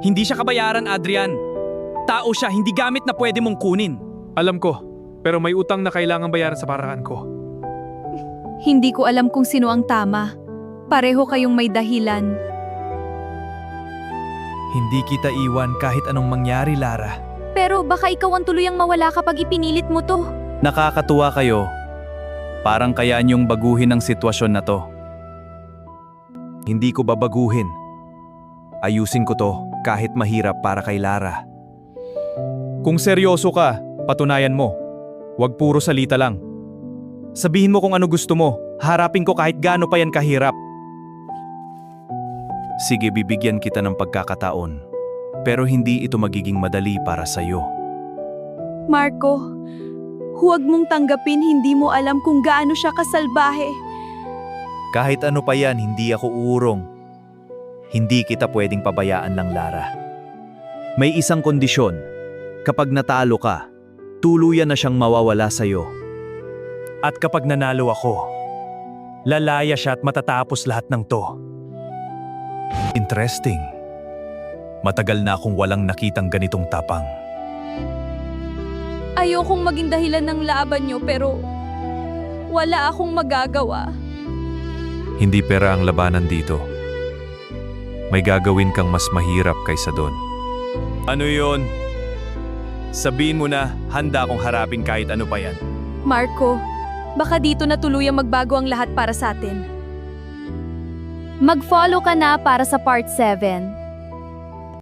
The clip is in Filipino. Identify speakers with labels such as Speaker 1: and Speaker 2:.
Speaker 1: Hindi siya kabayaran, Adrian. Tao siya, hindi gamit na pwede mong kunin.
Speaker 2: Alam ko, pero may utang na kailangang bayaran sa paraan ko.
Speaker 3: Hindi ko alam kung sino ang tama. Pareho kayong may dahilan.
Speaker 1: Hindi kita iwan kahit anong mangyari, Lara.
Speaker 3: Pero baka ikaw ang tuluyang mawala kapag ipinilit mo to.
Speaker 1: Nakakatuwa kayo. Parang kaya niyong baguhin ang sitwasyon na to. Hindi ko babaguhin. Ayusin ko to kahit mahirap para kay Lara. Kung seryoso ka, patunayan mo. Huwag puro salita lang. Sabihin mo kung ano gusto mo. Harapin ko kahit gaano pa yan kahirap. Sige, bibigyan kita ng pagkakataon. Pero hindi ito magiging madali para sa'yo.
Speaker 3: Marco, huwag mong tanggapin, hindi mo alam kung gaano siya kasalbahe.
Speaker 1: Kahit ano pa yan, hindi ako uurong. Hindi kita pwedeng pabayaan ng Lara. May isang kondisyon. Kapag natalo ka, tuluyan na siyang mawawala sa'yo. At kapag nanalo ako, lalaya siya at matatapos lahat ng to. Interesting. Matagal na akong walang nakitang ganitong tapang.
Speaker 3: Ayokong maging dahilan ng laban niyo pero wala akong magagawa.
Speaker 2: Hindi pera ang labanan dito. May gagawin kang mas mahirap kaysa doon.
Speaker 1: Ano yon? Sabihin mo na, handa akong harapin kahit ano pa yan.
Speaker 3: Marco, baka dito na tuluyang magbago ang lahat para sa atin. Mag-follow ka na para sa part 7.